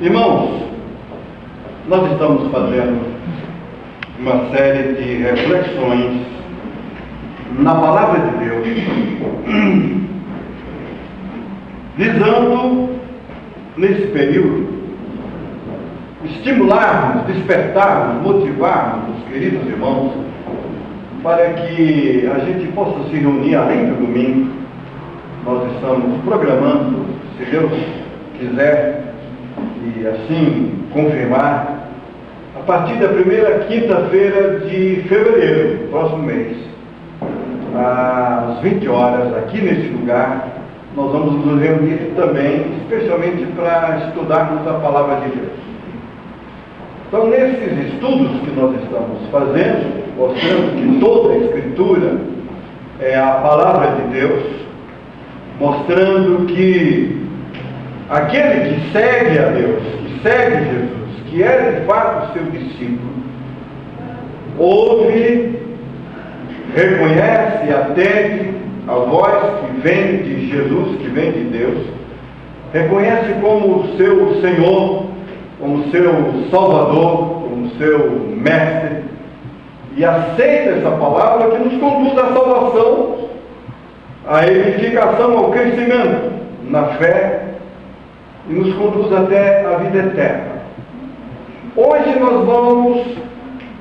Irmãos, nós estamos fazendo uma série de reflexões na Palavra de Deus, visando, nesse período, estimularmos, despertarmos, motivarmos os queridos irmãos para que a gente possa se reunir além do domingo. Nós estamos programando, se Deus quiser, e assim confirmar, a partir da primeira quinta-feira de fevereiro, próximo mês, às 20 horas, aqui nesse lugar, nós vamos nos reunir também, especialmente para estudarmos a Palavra de Deus. Então, nesses estudos que nós estamos fazendo, mostrando que toda a Escritura é a Palavra de Deus, mostrando que aquele que segue a Deus, que segue Jesus, que é de fato seu discípulo, ouve, reconhece, atende a voz que vem de Jesus, que vem de Deus, reconhece como o seu Senhor, como seu Salvador, como seu Mestre, e aceita essa palavra que nos conduz à salvação, à edificação, ao crescimento na fé, e nos conduz até a vida eterna. Hoje nós vamos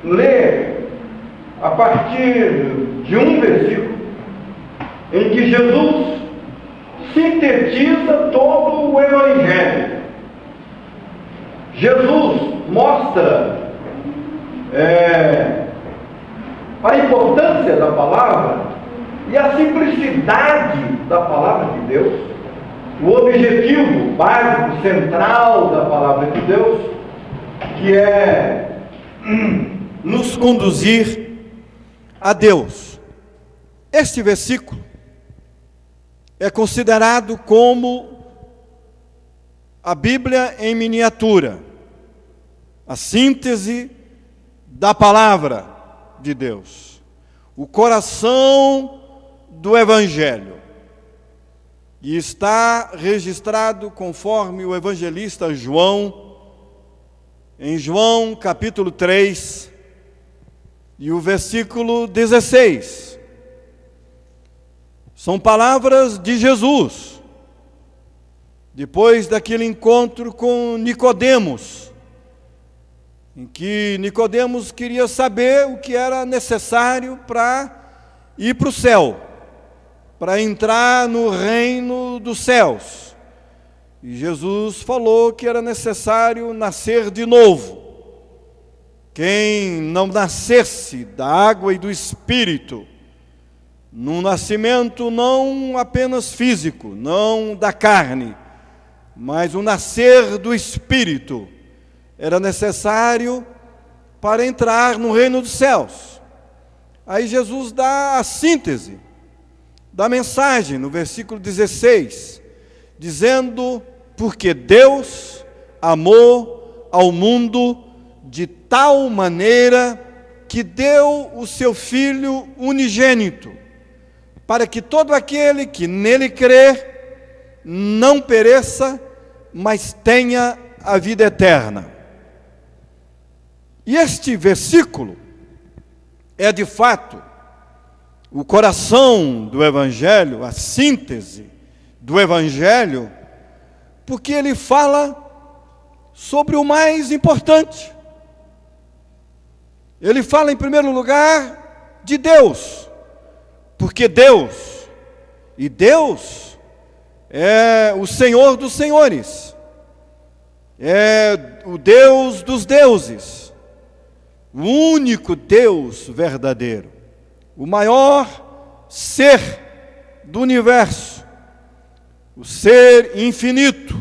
ler a partir de um versículo em que Jesus sintetiza todo o Evangelho. Jesus mostra a importância da palavra e a simplicidade da palavra de Deus, o objetivo básico, central da palavra de Deus, que é nos conduzir a Deus. Este versículo é considerado como a Bíblia em miniatura, a síntese da palavra de Deus, o coração do Evangelho. E está registrado conforme o evangelista João, em João capítulo 3, e o versículo 16. São palavras de Jesus, depois daquele encontro com Nicodemos, em que Nicodemos queria saber o que era necessário para ir para o céu, para entrar no reino dos céus. E Jesus falou que era necessário nascer de novo. Quem não nascesse da água e do Espírito, num nascimento não apenas físico, não da carne, mas o nascer do Espírito, era necessário para entrar no reino dos céus. Aí Jesus dá a síntese da mensagem no versículo 16, dizendo: porque Deus amou ao mundo de tal maneira que deu o seu Filho unigênito, para que todo aquele que nele crer não pereça, mas tenha a vida eterna. E este versículo é de fato o coração do Evangelho, a síntese do Evangelho, porque ele fala sobre o mais importante. Ele fala, em primeiro lugar, de Deus, porque Deus é o Senhor dos senhores, é o Deus dos deuses, o único Deus verdadeiro, o maior ser do universo, o ser infinito.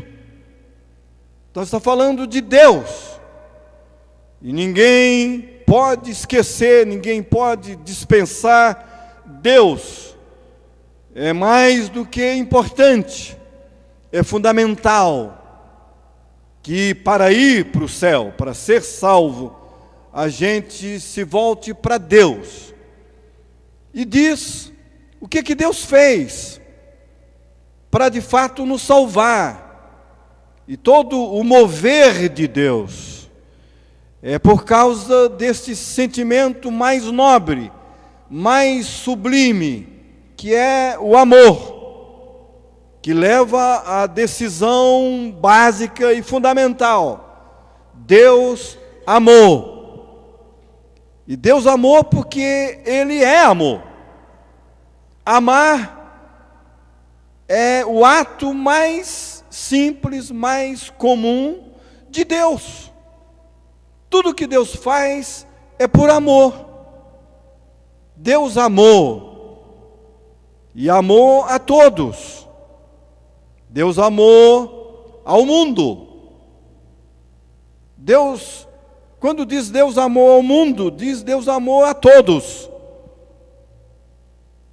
Então está falando de Deus, e ninguém pode esquecer, ninguém pode dispensar Deus. É mais do que importante, é fundamental que para ir para o céu, para ser salvo, a gente se volte para Deus. E diz o que Deus fez para de fato nos salvar. e todo o mover de Deus é por causa deste sentimento mais nobre, mais sublime, que é o amor, que leva à decisão básica e fundamental. Deus amou. E Deus amou porque Ele é amor. Amar é o ato mais simples, mais comum de Deus. Tudo que Deus faz é por amor. Deus amou e amou a todos. Deus amou ao mundo. Deus, quando diz Deus amou ao mundo, diz Deus amou a todos.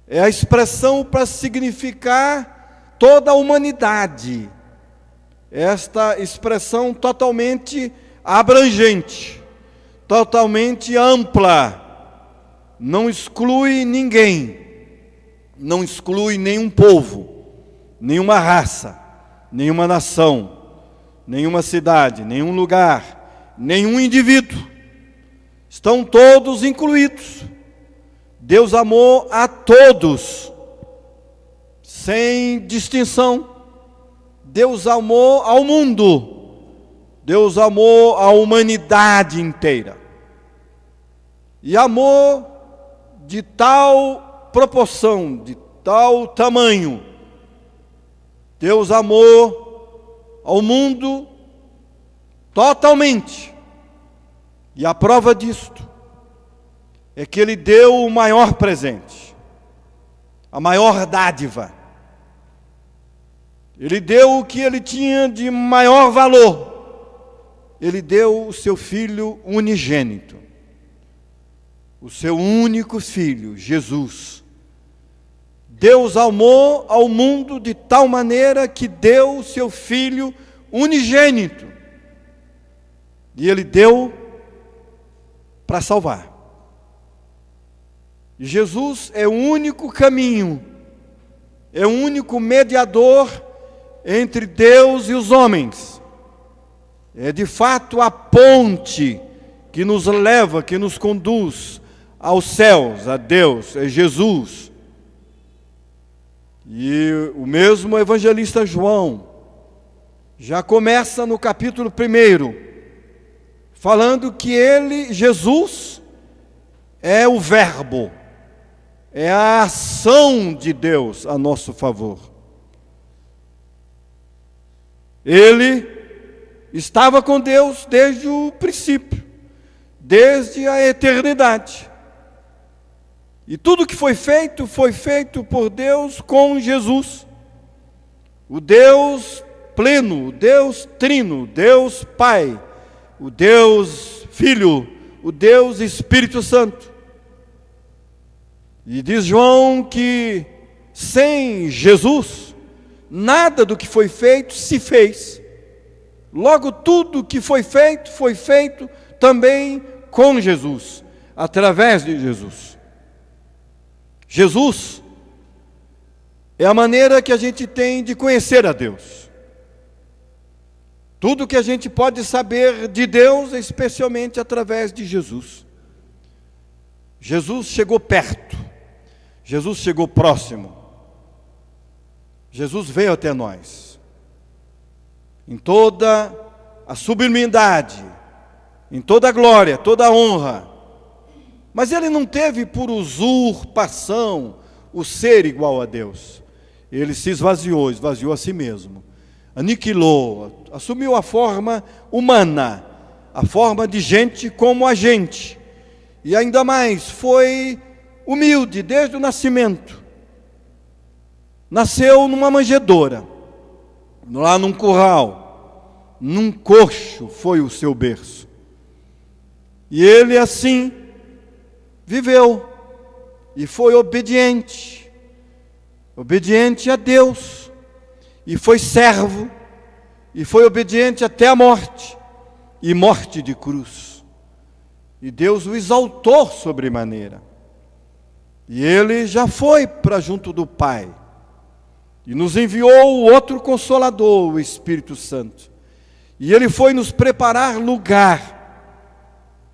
É a expressão para significar toda a humanidade. Esta expressão totalmente abrangente, totalmente ampla, não exclui ninguém, não exclui nenhum povo, nenhuma raça, nenhuma nação, nenhuma cidade, nenhum lugar, nenhum indivíduo. Estão todos incluídos. Deus amou a todos, sem distinção. Deus amou ao mundo. Deus amou a humanidade inteira. E amou de tal proporção, de tal tamanho. Deus amou ao mundo totalmente. E a prova disto é que Ele deu o maior presente, a maior dádiva. Ele deu o que Ele tinha de maior valor. Ele deu o seu Filho unigênito, o seu único Filho, Jesus. Deus amou ao mundo de tal maneira que deu o seu Filho unigênito. E Ele deu para salvar. E Jesus é o único caminho, é o único mediador entre Deus e os homens. É de fato a ponte que nos leva, que nos conduz aos céus, a Deus, é Jesus. E o mesmo evangelista João já começa no capítulo 1, falando que ele, Jesus, é o verbo, é a ação de Deus a nosso favor. Ele estava com Deus desde o princípio, desde a eternidade. E tudo que foi feito por Deus com Jesus. O Deus pleno, o Deus trino, o Deus Pai, o Deus Filho, o Deus Espírito Santo. E diz João que sem Jesus, nada do que foi feito se fez. Logo, tudo que foi feito também com Jesus, através de Jesus. Jesus é a maneira que a gente tem de conhecer a Deus. Tudo que a gente pode saber de Deus é especialmente através de Jesus. Jesus chegou perto, Jesus chegou próximo, Jesus veio até nós. Em toda a sublimidade, em toda a glória, toda a honra. Mas Ele não teve por usurpação o ser igual a Deus. Ele se esvaziou a si mesmo. Aniquilou, assumiu a forma humana, a forma de gente como a gente. E ainda mais, foi humilde desde o nascimento. Nasceu numa manjedoura, lá num curral, num coxo foi o seu berço. E ele assim viveu e foi obediente a Deus, e foi servo, e foi obediente até a morte, e morte de cruz. E Deus o exaltou sobremaneira. E ele já foi para junto do Pai, e nos enviou o outro Consolador, o Espírito Santo. E Ele foi nos preparar lugar.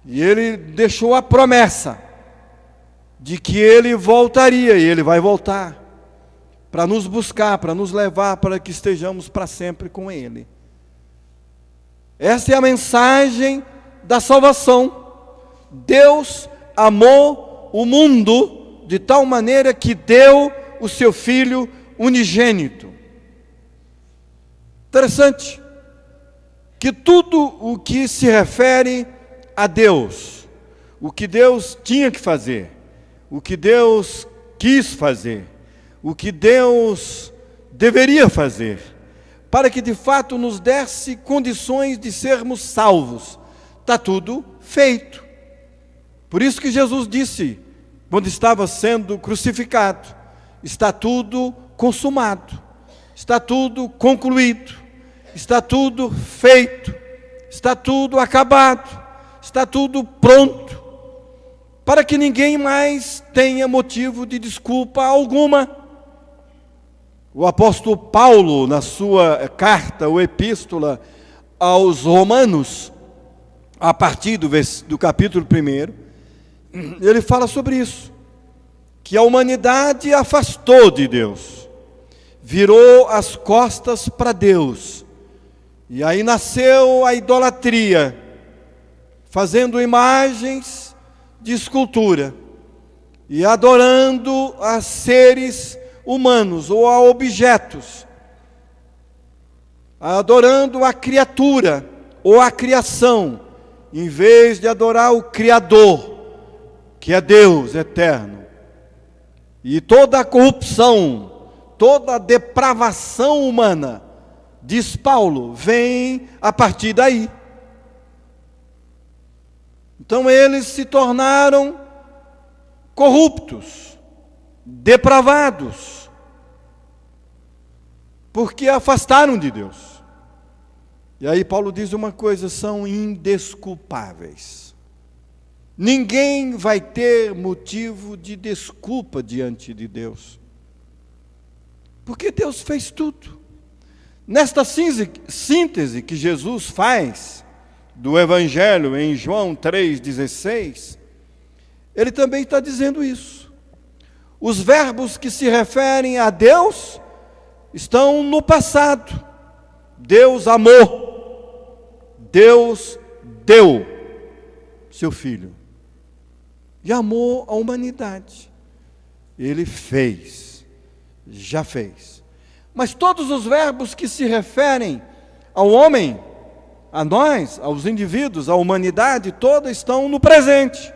E Ele deixou a promessa de que Ele voltaria, e Ele vai voltar, para nos buscar, para nos levar, para que estejamos para sempre com Ele. Essa é a mensagem da salvação. Deus amou o mundo de tal maneira que deu o seu Filho unigênito. Interessante que tudo o que se refere a Deus, o que Deus tinha que fazer, o que Deus quis fazer, o que Deus deveria fazer, para que de fato nos desse condições de sermos salvos, está tudo feito. Por isso que Jesus disse, quando estava sendo crucificado, está tudo consumado, está tudo concluído, está tudo feito, está tudo acabado, está tudo pronto, para que ninguém mais tenha motivo de desculpa alguma. O apóstolo Paulo, na sua carta, ou epístola aos Romanos, a partir do capítulo 1, ele fala sobre isso, que a humanidade afastou de Deus, virou as costas para Deus, e aí nasceu a idolatria, fazendo imagens de escultura, e adorando a seres humanos, ou a objetos, adorando a criatura, ou a criação, em vez de adorar o Criador, que é Deus eterno. E toda a corrupção, toda a depravação humana, diz Paulo, vem a partir daí. Então eles se tornaram corruptos, depravados, porque afastaram de Deus. E aí Paulo diz uma coisa, são indesculpáveis. Ninguém vai ter motivo de desculpa diante de Deus, porque Deus fez tudo. Nesta síntese que Jesus faz do Evangelho em João 3,16, ele também está dizendo isso. Os verbos que se referem a Deus estão no passado. Deus amou, Deus deu seu Filho e amou a humanidade. Ele fez, já fez. Mas todos os verbos que se referem ao homem, a nós, aos indivíduos, à humanidade toda, estão no presente,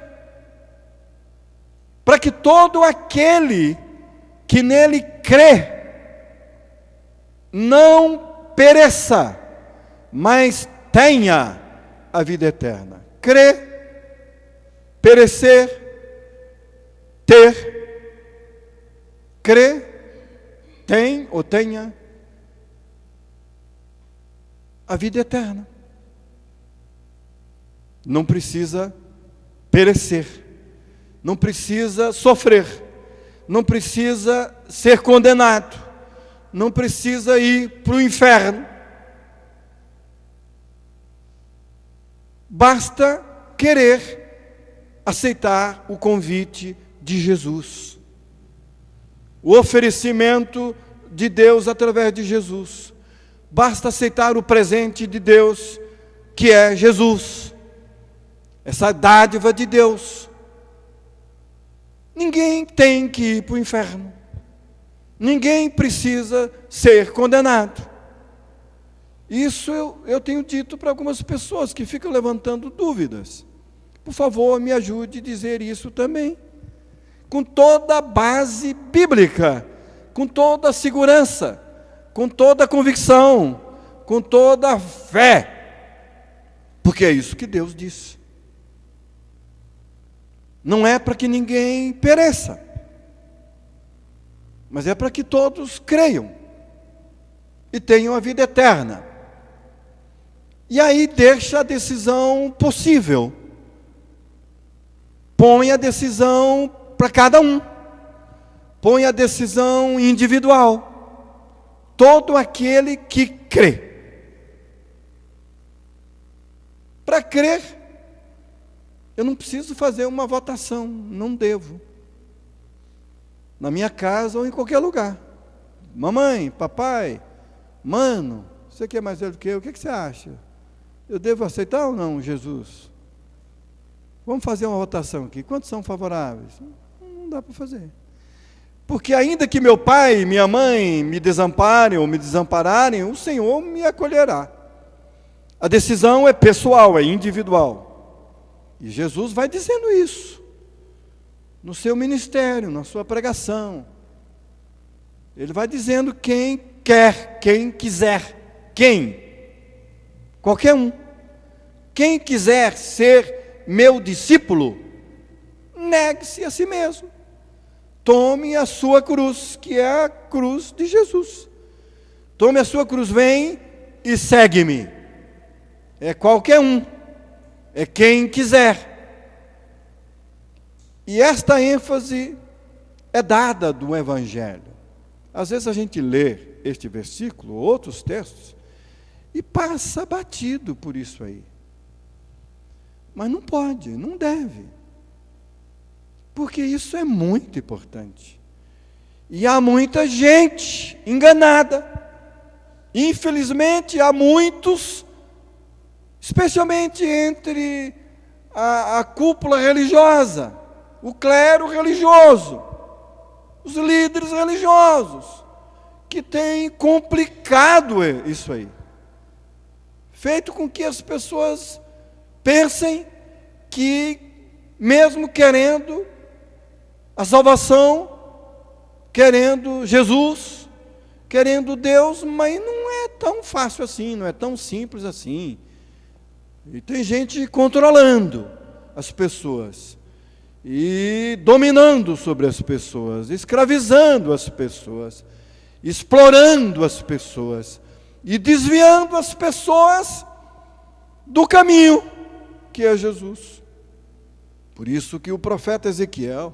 para que todo aquele que nele crê não pereça, mas tenha a vida eterna. Crer, perecer, ter, crer, tem ou tenha a vida eterna. Não precisa perecer, não precisa sofrer, não precisa ser condenado, não precisa ir para o inferno. Basta querer aceitar o convite de Jesus, o oferecimento de Deus através de Jesus. Basta aceitar o presente de Deus, que é Jesus, essa dádiva de Deus. Ninguém tem que ir para o inferno, ninguém precisa ser condenado. Isso eu tenho dito para algumas pessoas que ficam levantando dúvidas. Por favor, me ajude a dizer isso também, com toda a base bíblica, com toda a segurança, com toda a convicção, com toda a fé, porque é isso que Deus disse. Não é para que ninguém pereça, mas é para que todos creiam e tenham a vida eterna. E aí deixa a decisão possível, põe a decisão para cada um, põe a decisão individual. Todo aquele que crê Para crer, eu não preciso fazer uma votação, não devo. Na minha casa ou em qualquer lugar. Mamãe, papai, mano, você que é mais velho do que eu, o que você acha? Eu devo aceitar ou não Jesus? Vamos fazer uma votação aqui. Quantos são favoráveis? Não dá para fazer. Porque ainda que meu pai e minha mãe me desamparem ou me desampararem, o Senhor me acolherá. A decisão é pessoal, é individual. E Jesus vai dizendo isso no seu ministério, na sua pregação. Ele vai dizendo quem quer, quem quiser. Quem? Qualquer um. Quem quiser ser meu discípulo, negue-se a si mesmo. Tome a sua cruz, que é a cruz de Jesus. Tome a sua cruz, vem e segue-me. É qualquer um. É quem quiser. E esta ênfase é dada do Evangelho. Às vezes a gente lê este versículo, outros textos, e passa batido por isso aí. Mas não pode, não deve. Porque isso é muito importante. E há muita gente enganada. Infelizmente, há muitos, especialmente entre a cúpula religiosa, o clero religioso, os líderes religiosos, que têm complicado isso aí. Feito com que as pessoas pensem que, mesmo querendo a salvação, querendo Jesus, querendo Deus, mas não é tão fácil assim, não é tão simples assim. E tem gente controlando as pessoas, e dominando sobre as pessoas, escravizando as pessoas, explorando as pessoas, e desviando as pessoas do caminho que é Jesus. Por isso que o profeta Ezequiel,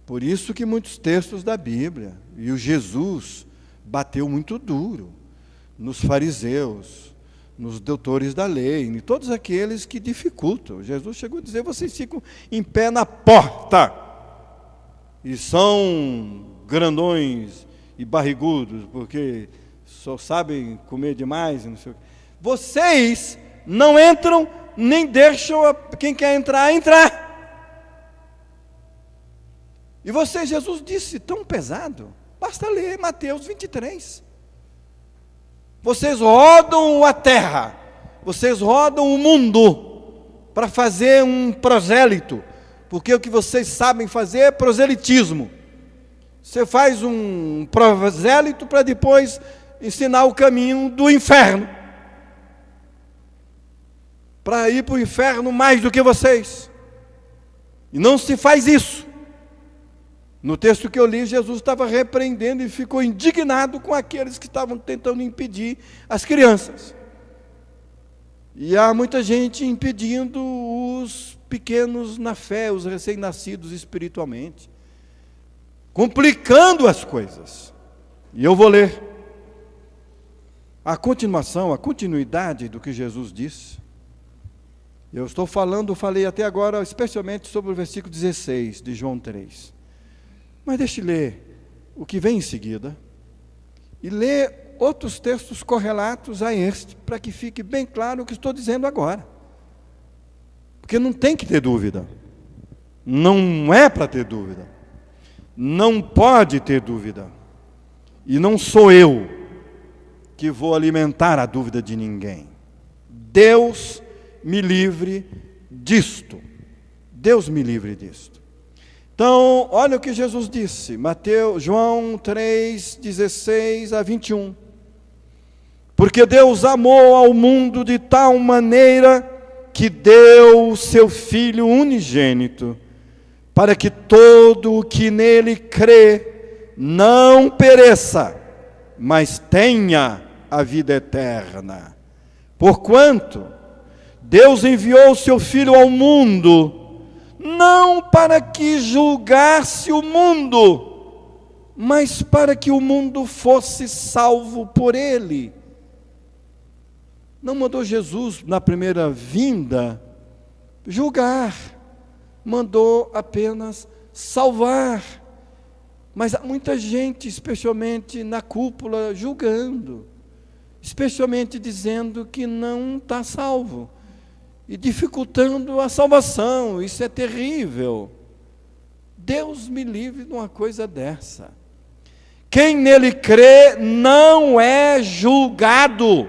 por isso que muitos textos da Bíblia, e o Jesus bateu muito duro nos fariseus, nos doutores da lei, em todos aqueles que dificultam. Jesus chegou a dizer: vocês ficam em pé na porta, e são grandões e barrigudos, porque só sabem comer demais, não sei o quê. Vocês não entram, nem deixam quem quer entrar. E você, Jesus disse, tão pesado, basta ler Mateus 23. Vocês rodam a terra, vocês rodam o mundo para fazer um prosélito, porque o que vocês sabem fazer é proselitismo. Você faz um prosélito para depois ensinar o caminho do inferno, para ir para o inferno mais do que vocês. E não se faz isso. No texto que eu li, Jesus estava repreendendo e ficou indignado com aqueles que estavam tentando impedir as crianças. E há muita gente impedindo os pequenos na fé, os recém-nascidos espiritualmente, complicando as coisas. E eu vou ler a continuação, a continuidade do que Jesus disse. Eu falei até agora especialmente sobre o versículo 16 de João 3. Mas deixe ler o que vem em seguida e ler outros textos correlatos a este, para que fique bem claro o que estou dizendo agora. Porque não tem que ter dúvida. Não é para ter dúvida. Não pode ter dúvida. E não sou eu que vou alimentar a dúvida de ninguém. Deus me livre disto. Deus me livre disto. Então, olha o que Jesus disse, João 3, 16 a 21. Porque Deus amou ao mundo de tal maneira que deu o seu Filho unigênito, para que todo o que nele crê não pereça, mas tenha a vida eterna. Porquanto Deus enviou o seu Filho ao mundo, não para que julgasse o mundo, mas para que o mundo fosse salvo por ele. Não mandou Jesus, na primeira vinda, julgar. Mandou apenas salvar. Mas há muita gente, especialmente na cúpula, julgando. Especialmente dizendo que não está salvo. E dificultando a salvação. Isso é terrível. Deus me livre de uma coisa dessa. Quem nele crê não é julgado.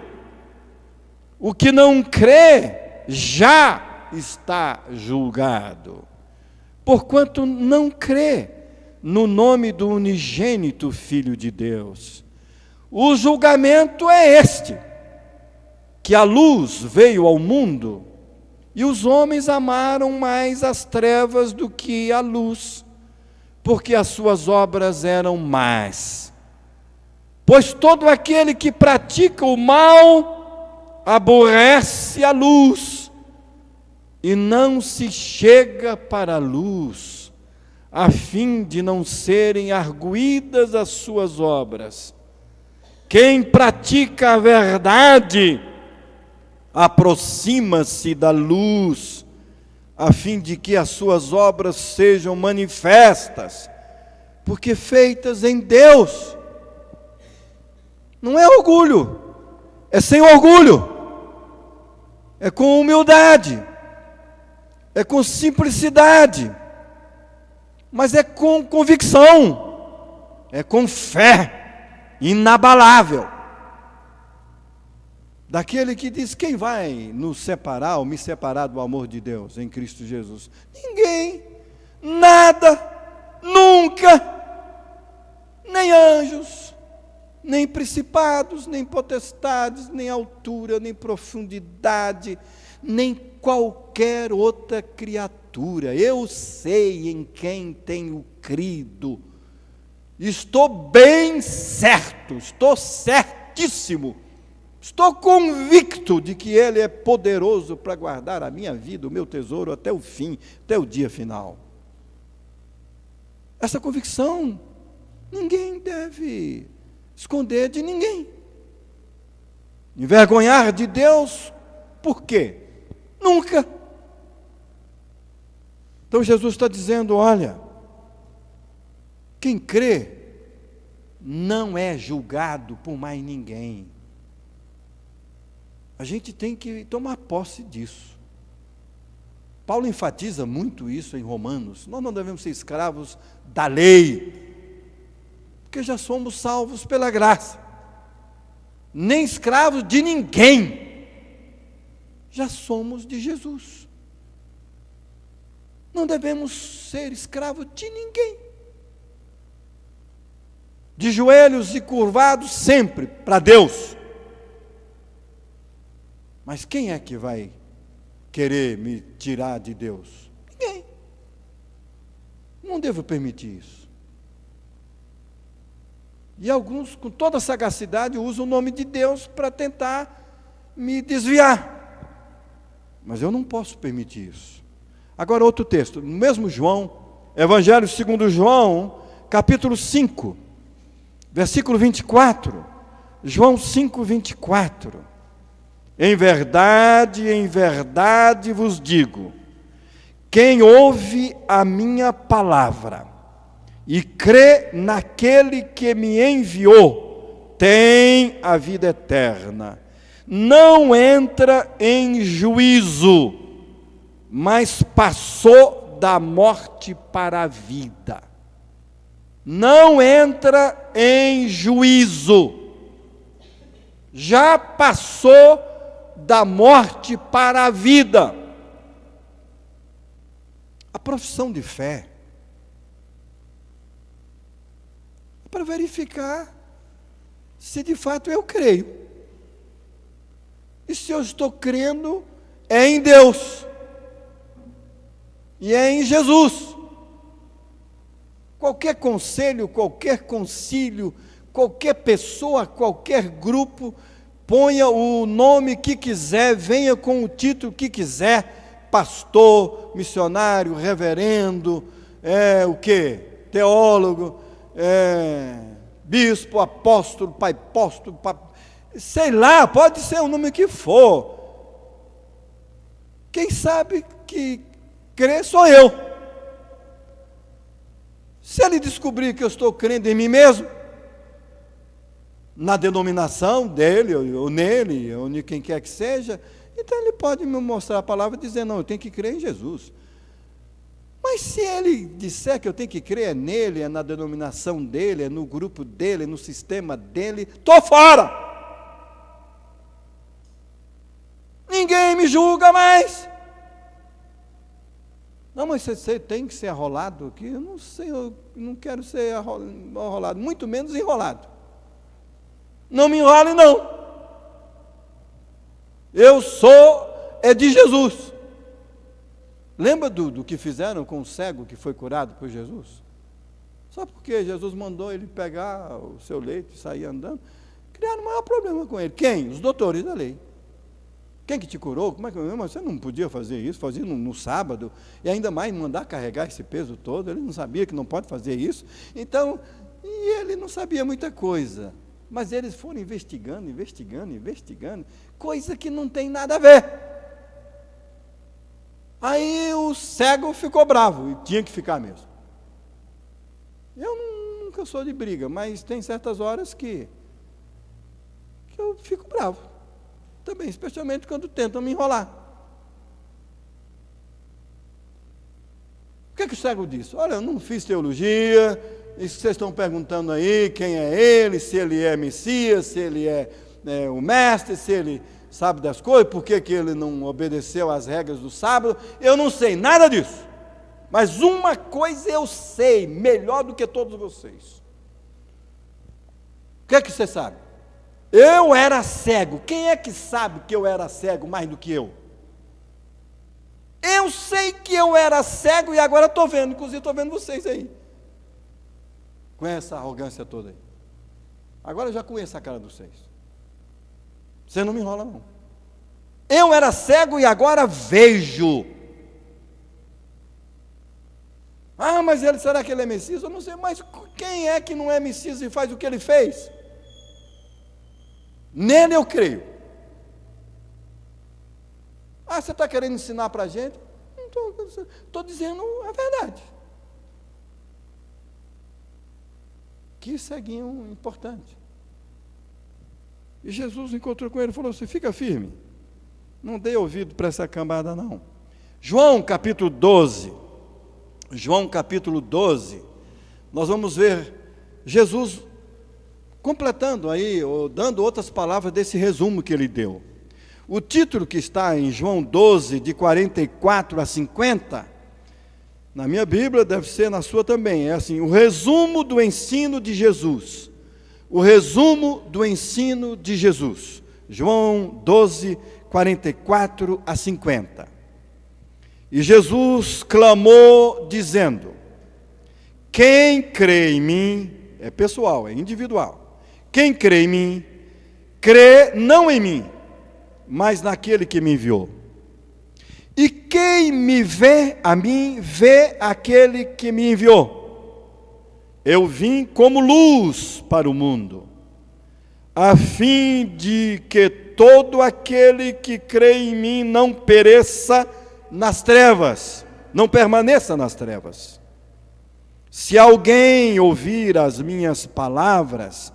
O que não crê já está julgado. Porquanto não crê no nome do unigênito Filho de Deus. O julgamento é este: que a luz veio ao mundo, e os homens amaram mais as trevas do que a luz, porque as suas obras eram más. Pois todo aquele que pratica o mal aborrece a luz, e não se chega para a luz, a fim de não serem arguídas as suas obras. Quem pratica a verdade aproxima-se da luz, a fim de que as suas obras sejam manifestas, porque feitas em Deus. Não é orgulho, é sem orgulho, é com humildade, é com simplicidade, mas é com convicção, é com fé inabalável. Daquele que diz: quem vai nos separar ou me separar do amor de Deus em Cristo Jesus? Ninguém, nada, nunca, nem anjos, nem principados, nem potestades, nem altura, nem profundidade, nem qualquer outra criatura. Eu sei em quem tenho crido, estou bem certo, estou certíssimo, estou convicto de que Ele é poderoso para guardar a minha vida, o meu tesouro até o fim, até o dia final. Essa convicção ninguém deve esconder de ninguém. Envergonhar de Deus, por quê? Nunca. Então Jesus está dizendo: olha, quem crê não é julgado por mais ninguém. A gente tem que tomar posse disso. Paulo enfatiza muito isso em Romanos. Nós não devemos ser escravos da lei, porque já somos salvos pela graça. Nem escravos de ninguém. Já somos de Jesus. Não devemos ser escravos de ninguém. De joelhos e curvados sempre para Deus. Mas quem é que vai querer me tirar de Deus? Ninguém. Não devo permitir isso. E alguns, com toda sagacidade, usam o nome de Deus para tentar me desviar. Mas eu não posso permitir isso. Agora outro texto, no mesmo João, Evangelho segundo João, capítulo 5, versículo 24. João 5, 24. Em verdade vos digo, quem ouve a minha palavra e crê naquele que me enviou, tem a vida eterna. Não entra em juízo, mas passou da morte para a vida. Não entra em juízo, já passou da morte para a vida. A profissão de fé é para verificar se de fato eu creio. E se eu estou crendo, é em Deus. E é em Jesus. Qualquer conselho, qualquer concílio, qualquer pessoa, qualquer grupo, ponha o nome que quiser, venha com o título que quiser, pastor, missionário, reverendo, o quê? Teólogo, bispo, apóstolo, pai apóstolo, sei lá, pode ser o nome que for. Quem sabe que crê sou eu. Se ele descobrir que eu estou crendo em mim mesmo, na denominação dele, ou nele, ou de quem quer que seja, então ele pode me mostrar a palavra e dizer, não, eu tenho que crer em Jesus. Mas se ele disser que eu tenho que crer nele, é na denominação dele, é no grupo dele, é no sistema dele, estou fora. Ninguém me julga mais. Não, mas você tem que ser arrolado aqui? Eu não sei, eu não quero ser arrolado, muito menos enrolado. Não me enrole, não. Eu sou de Jesus. Lembra do que fizeram com o cego que foi curado por Jesus? Só porque Jesus mandou ele pegar o seu leito e sair andando, criaram o maior problema com ele. Quem? Os doutores da lei. Quem que te curou? Como é que você não podia fazer isso? Fazia no sábado, e ainda mais mandar carregar esse peso todo. Ele não sabia que não pode fazer isso. Então, e ele não sabia muita coisa. Mas eles foram investigando, coisa que não tem nada a ver. Aí o cego ficou bravo, e tinha que ficar mesmo. Eu nunca sou de briga, mas tem certas horas que eu fico bravo. Também, especialmente quando tentam me enrolar. O que é que o cego disse? Olha, eu não fiz teologia, isso que vocês estão perguntando aí, quem é ele, se ele é Messias, se ele é o mestre, se ele sabe das coisas, por que ele não obedeceu às regras do sábado, eu não sei nada disso. Mas uma coisa eu sei, melhor do que todos vocês. O que é que você sabe? Eu era cego. Quem é que sabe que eu era cego mais do que eu? Eu sei que eu era cego e agora estou vendo, inclusive estou vendo vocês aí. Com essa arrogância toda aí. Agora eu já conheço a cara de vocês. Você não me enrola, não. Eu era cego e agora vejo. Ah, mas será que ele é Messias? Eu não sei, mas quem é que não é Messias e faz o que ele fez? Nele eu creio. Ah, você está querendo ensinar para a gente? Não estou dizendo a verdade. Que ceguinho importante. E Jesus encontrou com ele e falou assim, fica firme. Não dê ouvido para essa cambada, não. João capítulo 12. João capítulo 12. Nós vamos ver Jesus completando aí, ou dando outras palavras desse resumo que ele deu. O título que está em João 12, de 44 a 50, na minha Bíblia, deve ser na sua também, é assim, o resumo do ensino de Jesus. O resumo do ensino de Jesus. João 12, 44 a 50. E Jesus clamou, dizendo, quem crê em mim, é pessoal, é individual. Quem crê em mim, crê não em mim, mas naquele que me enviou. E quem me vê a mim, vê aquele que me enviou. Eu vim como luz para o mundo, a fim de que todo aquele que crê em mim não pereça nas trevas, não permaneça nas trevas. Se alguém ouvir as minhas palavras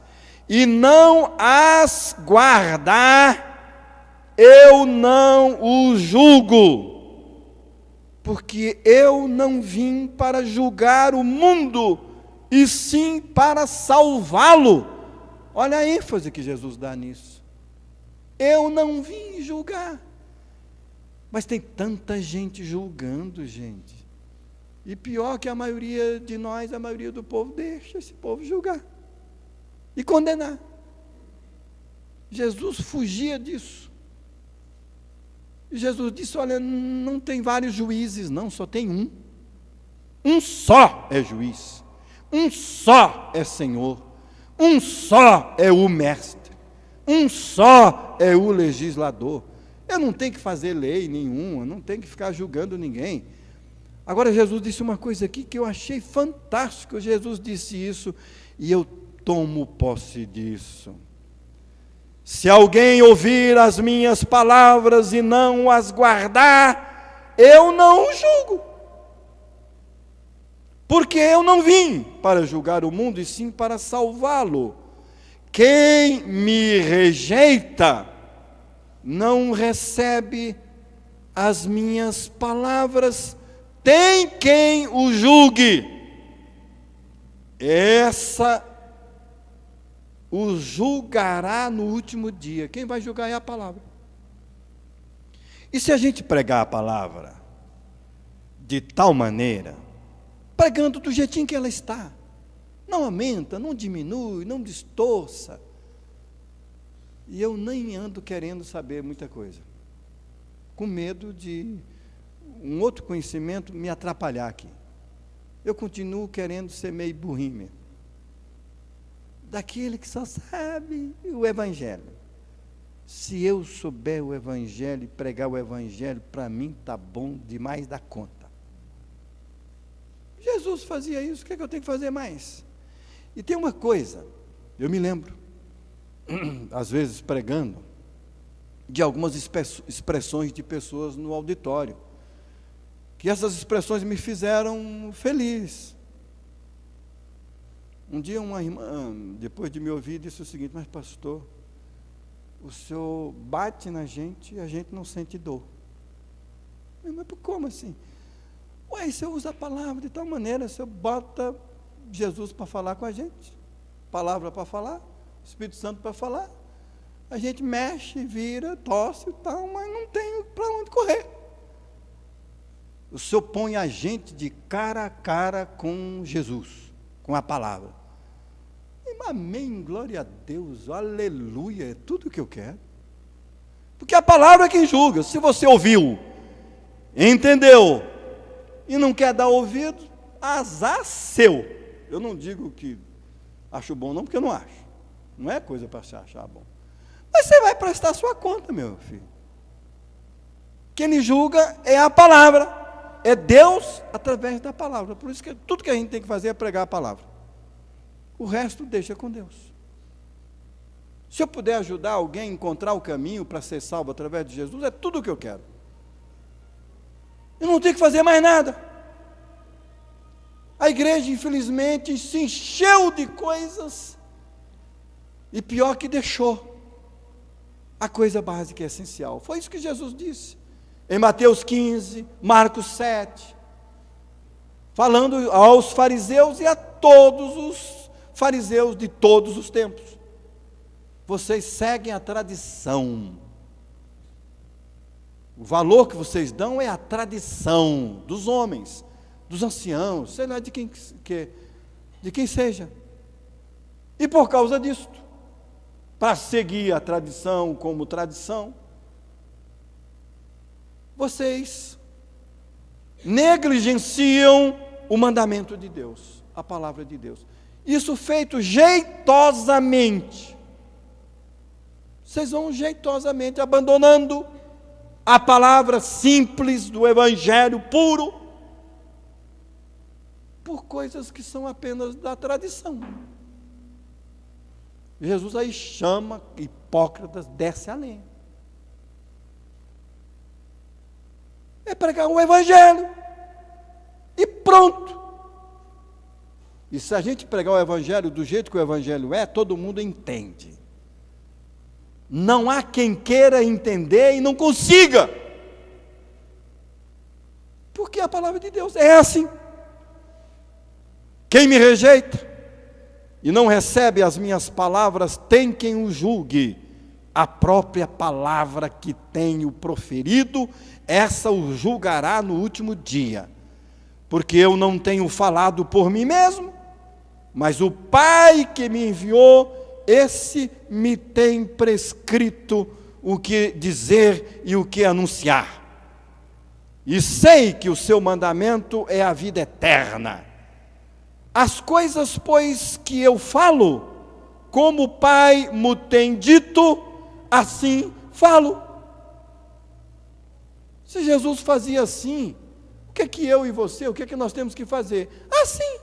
e não as guardar, eu não o julgo, porque eu não vim para julgar o mundo, e sim para salvá-lo. Olha a ênfase que Jesus dá nisso. Eu não vim julgar. Mas tem tanta gente julgando, gente. E pior que a maioria de nós, a maioria do povo, deixa esse povo julgar e condenar. Jesus fugia disso. E Jesus disse, olha, não tem vários juízes, não, só tem um. Um só é juiz. Um só é Senhor. Um só é o mestre. Um só é o legislador. Eu não tenho que fazer lei nenhuma, não tenho que ficar julgando ninguém. Agora Jesus disse uma coisa aqui que eu achei fantástico. Jesus disse isso e eu tomo posse disso. Se alguém ouvir as minhas palavras e não as guardar, eu não o julgo. Porque eu não vim para julgar o mundo, e sim para salvá-lo. Quem me rejeita não recebe as minhas palavras, tem quem o julgue. Essa o julgará no último dia. Quem vai julgar é a palavra. E se a gente pregar a palavra de tal maneira, pregando do jeitinho que ela está, não aumenta, não diminui, não distorça, e eu nem ando querendo saber muita coisa, com medo de um outro conhecimento me atrapalhar aqui. Eu continuo querendo ser meio burrinho mesmo, daquele que só sabe o Evangelho. Se eu souber o Evangelho e pregar o Evangelho, para mim está bom demais da conta. Jesus fazia isso, o que é que eu tenho que fazer mais? E tem uma coisa, eu me lembro, às vezes pregando, de algumas expressões de pessoas no auditório, que essas expressões me fizeram feliz. Um dia uma irmã, depois de me ouvir, disse o seguinte: mas pastor, o senhor bate na gente e a gente não sente dor. Mas como assim? Ué, o senhor usa a palavra de tal maneira, o senhor bota Jesus para falar com a gente, palavra para falar, Espírito Santo para falar, a gente mexe, vira, tosse e tal, mas não tem para onde correr. O Senhor põe a gente de cara a cara com Jesus, com a palavra. Amém, glória a Deus, aleluia, é tudo o que eu quero. Porque a palavra é quem julga. Se você ouviu, entendeu, e não quer dar ouvido, azar seu. Eu não digo que acho bom não, porque eu não acho. Não é coisa para achar bom. Mas você vai prestar sua conta, meu filho. Quem lhe julga é a palavra. É Deus através da palavra. Por isso que tudo que a gente tem que fazer é pregar a palavra. O resto deixa com Deus. Se eu puder ajudar alguém a encontrar o caminho para ser salvo através de Jesus, é tudo o que eu quero. Eu não tenho que fazer mais nada. A igreja, infelizmente, se encheu de coisas, e pior que deixou a coisa básica e essencial. Foi isso que Jesus disse em Mateus 15, Marcos 7, falando aos fariseus e a todos os fariseus de todos os tempos: vocês seguem a tradição. O valor que vocês dão é a tradição dos homens, dos anciãos, sei lá de quem seja. E por causa disso, para seguir a tradição como tradição, vocês negligenciam o mandamento de Deus, a palavra de Deus. Isso feito jeitosamente. Vocês vão jeitosamente abandonando a palavra simples do Evangelho puro por coisas que são apenas da tradição. Jesus aí chama hipócritas, desce a lenha. É pregar o Evangelho e pronto. E se a gente pregar o Evangelho do jeito que o Evangelho é, todo mundo entende. Não há quem queira entender e não consiga, porque a palavra de Deus é assim. Quem me rejeita e não recebe as minhas palavras, tem quem o julgue. A própria palavra que tenho proferido, essa o julgará no último dia. Porque eu não tenho falado por mim mesmo, mas o Pai que me enviou, esse me tem prescrito o que dizer e o que anunciar. E sei que o seu mandamento é a vida eterna. As coisas, pois, que eu falo, como o Pai me tem dito, assim falo. Se Jesus fazia assim, o que é que eu e você, o que é que nós temos que fazer? Assim.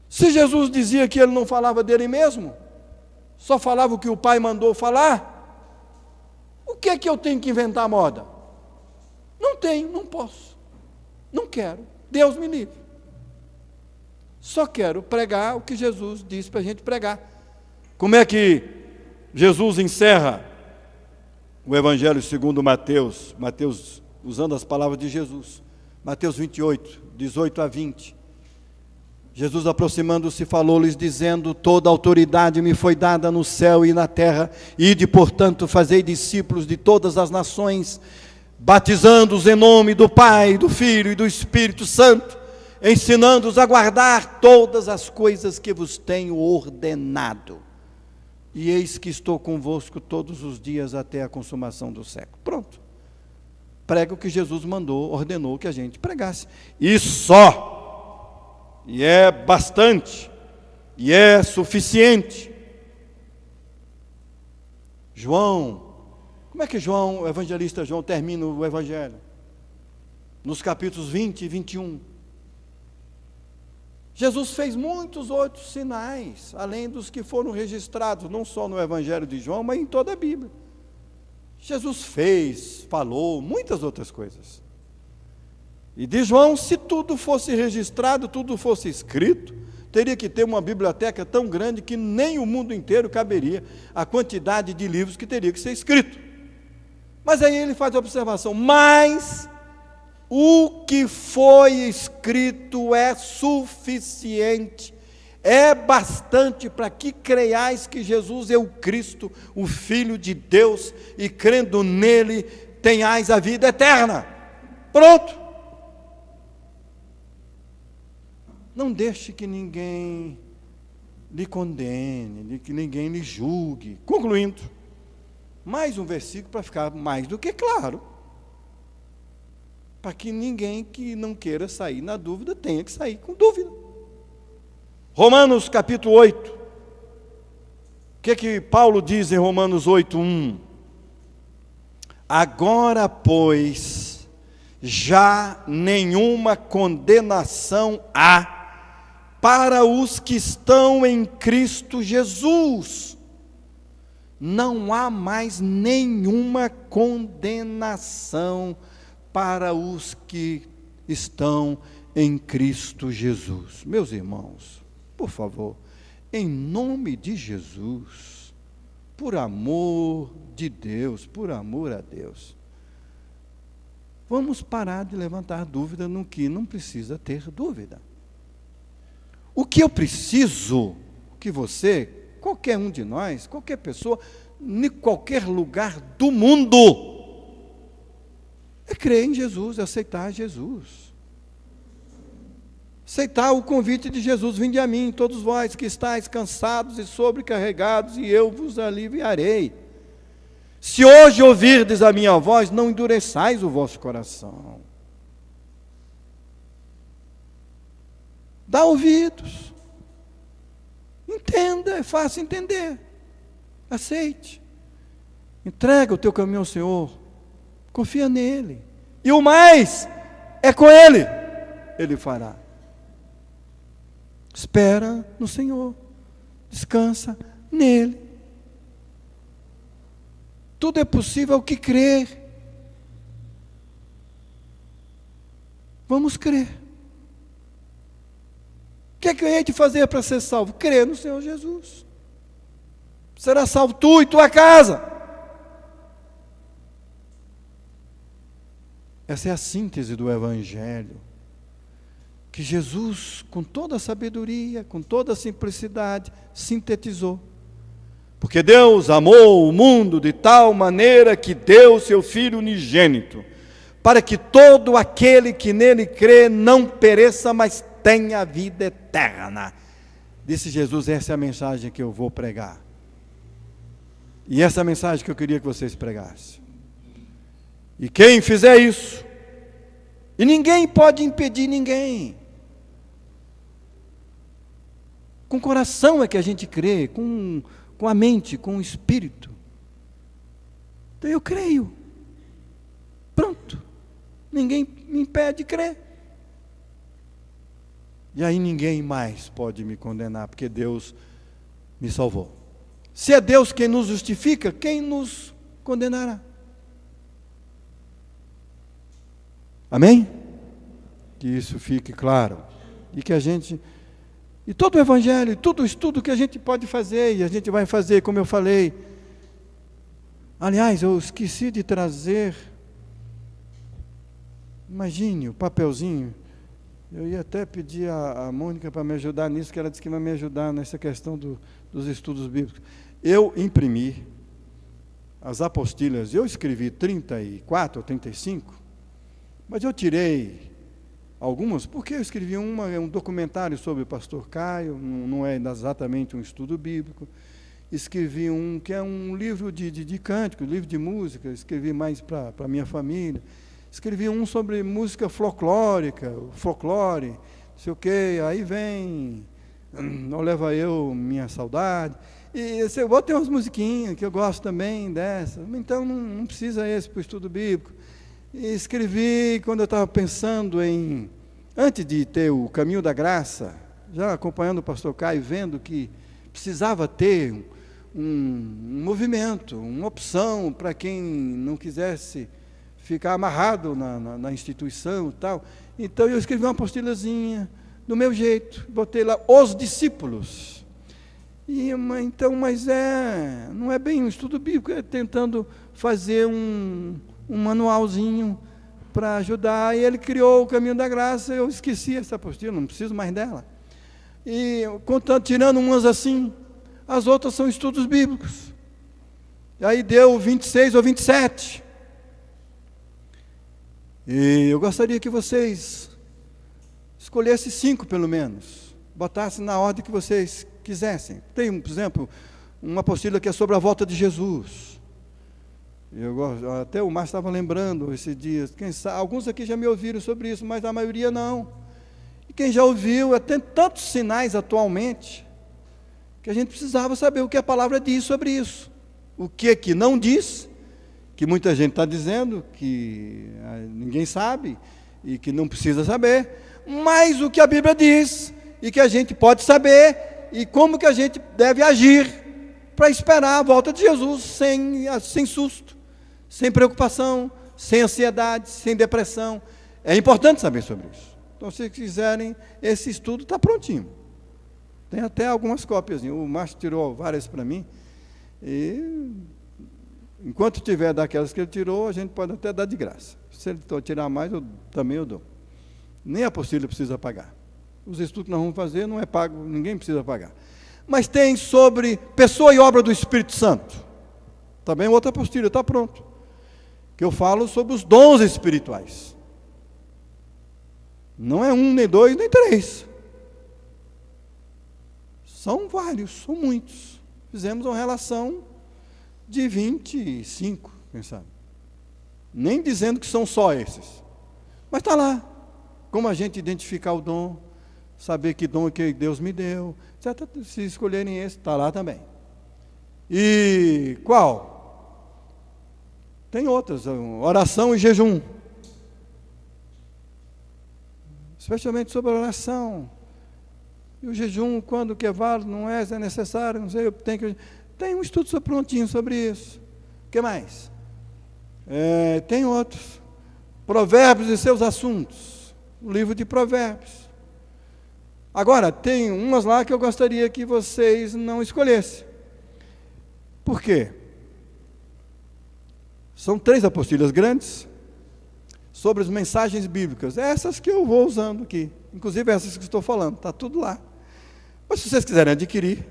Se Jesus dizia que ele não falava dele mesmo, só falava o que o pai mandou falar, o que é que eu tenho que inventar moda? Não tenho, não posso, não quero, Deus me livre. Só quero pregar o que Jesus disse para a gente pregar. Como é que Jesus encerra o Evangelho segundo Mateus? Mateus, usando as palavras de Jesus. Mateus 28, 18 a 20. Jesus, aproximando-se, falou-lhes, dizendo: toda autoridade me foi dada no céu e na terra. Ide, portanto, fazei discípulos de todas as nações, batizando-os em nome do Pai, do Filho e do Espírito Santo, ensinando-os a guardar todas as coisas que vos tenho ordenado. E eis que estou convosco todos os dias até a consumação do século. Pronto. Prega o que Jesus mandou, ordenou que a gente pregasse. E só. E é bastante. E é suficiente. João, como é que João, o evangelista João, termina o Evangelho? Nos capítulos 20 e 21. Jesus fez muitos outros sinais, além dos que foram registrados, não só no Evangelho de João, mas em toda a Bíblia. Jesus fez, falou, muitas outras coisas. E de João, se tudo fosse registrado, tudo fosse escrito, teria que ter uma biblioteca tão grande que nem o mundo inteiro caberia a quantidade de livros que teria que ser escrito. Mas aí ele faz a observação, mas o que foi escrito é suficiente, é bastante para que creiais que Jesus é o Cristo, o Filho de Deus, e crendo nele, tenhais a vida eterna. Pronto. Não deixe que ninguém lhe condene, que ninguém lhe julgue. Concluindo, mais um versículo para ficar mais do que claro, para que ninguém que não queira sair na dúvida tenha que sair com dúvida. Romanos capítulo 8. O que Paulo diz em Romanos 8:1? Agora, pois, já nenhuma condenação há para os que estão em Cristo Jesus. Não há mais nenhuma condenação para os que estão em Cristo Jesus. Meus irmãos, por favor, em nome de Jesus, por amor de Deus, por amor a Deus, vamos parar de levantar dúvida no que não precisa ter dúvida. O que eu preciso que você, qualquer um de nós, qualquer pessoa, em qualquer lugar do mundo, é crer em Jesus, aceitar Jesus. Aceitar o convite de Jesus: vinde a mim, todos vós que estáis cansados e sobrecarregados, e eu vos aliviarei. Se hoje ouvirdes a minha voz, não endureçais o vosso coração. Dá ouvidos. Entenda, é fácil entender. Aceite. Entrega o teu caminho ao Senhor. Confia nele. E o mais é com ele. Ele fará. Espera no Senhor. Descansa nele. Tudo é possível ao que crer. Vamos crer. O que é que eu hei de fazer para ser salvo? Crer no Senhor Jesus. Será salvo tu e tua casa. Essa é a síntese do Evangelho, que Jesus, com toda a sabedoria, com toda a simplicidade, sintetizou. Porque Deus amou o mundo de tal maneira que deu seu Filho unigênito, para que todo aquele que nele crê não pereça, mas tenha a vida eterna. Disse Jesus: essa é a mensagem que eu vou pregar. E essa é a mensagem que eu queria que vocês pregassem. E quem fizer isso, e ninguém pode impedir ninguém. Com o coração é que a gente crê, com a mente, com o espírito. Então eu creio. Pronto. Ninguém me impede de crer. E aí ninguém mais pode me condenar, porque Deus me salvou. Se é Deus quem nos justifica, quem nos condenará? Amém? Que isso fique claro. E que a gente... E todo o Evangelho, todo o estudo que a gente pode fazer, e a gente vai fazer, como eu falei. Aliás, eu esqueci de trazer... Imagine o papelzinho. Eu ia até pedir a Mônica para me ajudar nisso, que ela disse que vai me ajudar nessa questão dos estudos bíblicos. Eu imprimi as apostilhas, eu escrevi 34 ou 35, mas eu tirei algumas, porque eu escrevi um documentário sobre o pastor Caio, não é exatamente um estudo bíblico. Escrevi um que é um livro de cântico, livro de música, escrevi mais para a minha família. Escrevi um sobre música folclórica, folclore, não sei o quê, aí vem, não leva eu minha saudade. E eu vou ter umas musiquinhas que eu gosto também dessas, então não precisa esse para o estudo bíblico. E escrevi quando eu estava pensando antes de ter o Caminho da Graça, já acompanhando o pastor Caio, vendo que precisava ter um movimento, uma opção para quem não quisesse ficar amarrado na instituição e tal. Então eu escrevi uma apostilazinha do meu jeito, botei lá os discípulos. Mas não é bem um estudo bíblico, é tentando fazer um manualzinho para ajudar. E ele criou o Caminho da Graça, eu esqueci essa apostila, não preciso mais dela. E tirando umas assim, as outras são estudos bíblicos. E aí deu 26 ou 27. E eu gostaria que vocês escolhessem 5 pelo menos, botassem na ordem que vocês quisessem. Tem, por exemplo, uma apostila que é sobre a volta de Jesus. Até o Márcio estava lembrando esses dias. Alguns aqui já me ouviram sobre isso, mas a maioria não. E quem já ouviu, tem tantos sinais atualmente, que a gente precisava saber o que a palavra diz sobre isso. O que não diz, que muita gente está dizendo, que ninguém sabe, e que não precisa saber, mas o que a Bíblia diz, e que a gente pode saber, e como que a gente deve agir, para esperar a volta de Jesus, sem susto, sem preocupação, sem ansiedade, sem depressão. É importante saber sobre isso. Então, se quiserem, esse estudo está prontinho. Tem até algumas cópias. O Márcio tirou várias para mim, e enquanto tiver daquelas que ele tirou, a gente pode até dar de graça. Se ele tirar mais, também eu dou. Nem a apostila precisa pagar. Os estudos que nós vamos fazer não é pago, ninguém precisa pagar. Mas tem sobre pessoa e obra do Espírito Santo. Também outra apostila, está pronto. Que eu falo sobre os dons espirituais. Não é 1, nem 2, nem 3. São vários, são muitos. Fizemos uma relação de 25, quem sabe. Nem dizendo que são só esses. Mas está lá. Como a gente identificar o dom, saber que dom que Deus me deu. Se escolherem esse, está lá também. E qual? Tem outras. Oração e jejum. Especialmente sobre a oração. E o jejum, quando que é válido, não é, se é necessário, não sei, eu tenho que... Tem um estudo prontinho sobre isso. O que mais? Tem outros. Provérbios e seus assuntos. O livro de Provérbios. Agora, tem umas lá que eu gostaria que vocês não escolhessem. Por quê? São 3 apostilhas grandes sobre as mensagens bíblicas. Essas que eu vou usando aqui. Inclusive essas que estou falando. Está tudo lá. Mas se vocês quiserem adquirir,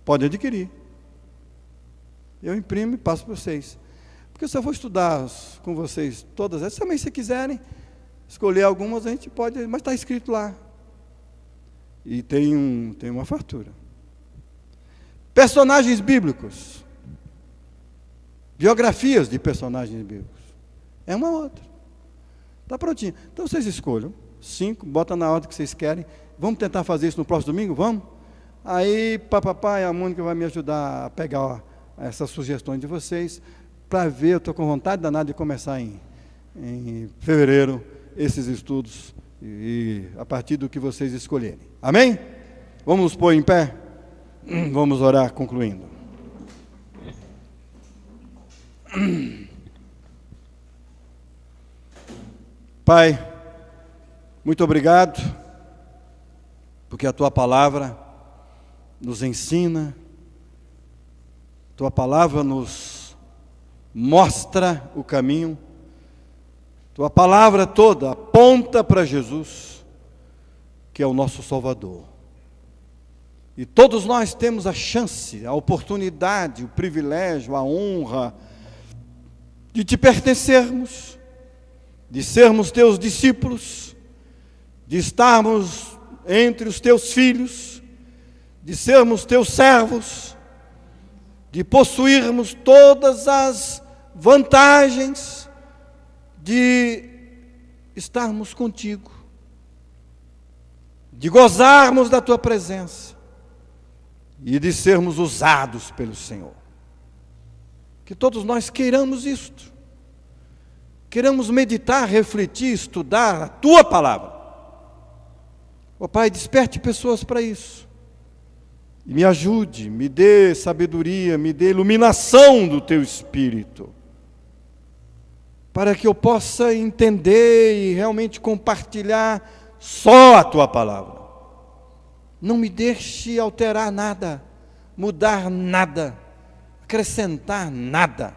podem adquirir. Eu imprimo e passo para vocês. Porque se eu vou estudar com vocês todas essas, também se quiserem escolher algumas, a gente pode, mas está escrito lá. E tem uma fartura. Personagens bíblicos. Biografias de personagens bíblicos. É uma outra. Está prontinho. Então vocês escolham 5, bota na ordem que vocês querem. Vamos tentar fazer isso no próximo domingo? Vamos? Aí, papai, a Mônica vai me ajudar a pegar essas sugestões de vocês, para ver, eu estou com vontade danada de começar em fevereiro, esses estudos, e a partir do que vocês escolherem. Amém? Vamos nos pôr em pé? Vamos orar concluindo. Pai, muito obrigado, porque a Tua palavra nos ensina, Tua palavra nos mostra o caminho, Tua palavra toda aponta para Jesus, que é o nosso Salvador. E todos nós temos a chance, a oportunidade, o privilégio, a honra de Te pertencermos, de sermos Teus discípulos, de estarmos entre os Teus filhos, de sermos Teus servos, de possuirmos todas as vantagens de estarmos contigo, de gozarmos da Tua presença e de sermos usados pelo Senhor. Que todos nós queiramos isto, queiramos meditar, refletir, estudar a Tua palavra. Ó Pai, desperte pessoas para isso. E me ajude, me dê sabedoria, me dê iluminação do Teu Espírito, para que eu possa entender e realmente compartilhar só a Tua palavra. Não me deixe alterar nada, mudar nada, acrescentar nada,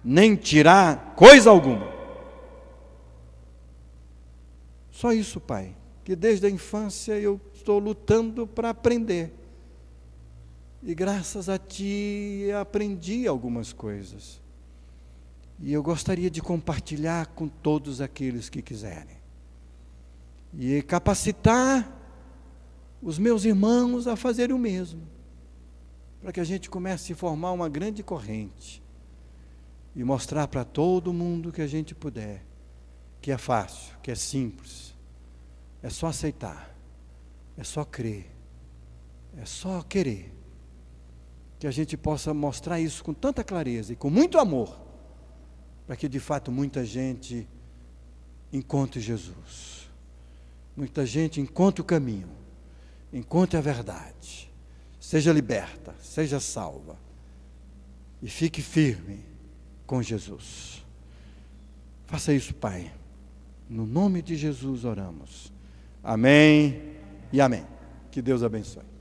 nem tirar coisa alguma. Só isso, Pai, que desde a infância eu estou lutando para aprender. E graças a Ti aprendi algumas coisas. E eu gostaria de compartilhar com todos aqueles que quiserem. E capacitar os meus irmãos a fazerem o mesmo. Para que a gente comece a formar uma grande corrente. E mostrar para todo mundo que a gente puder. Que é fácil, que é simples. É só aceitar. É só crer. É só querer. Que a gente possa mostrar isso com tanta clareza e com muito amor. Para que de fato muita gente encontre Jesus. Muita gente encontre o caminho. Encontre a verdade. Seja liberta, seja salva. E fique firme com Jesus. Faça isso, Pai. No nome de Jesus oramos. Amém e amém. Que Deus abençoe.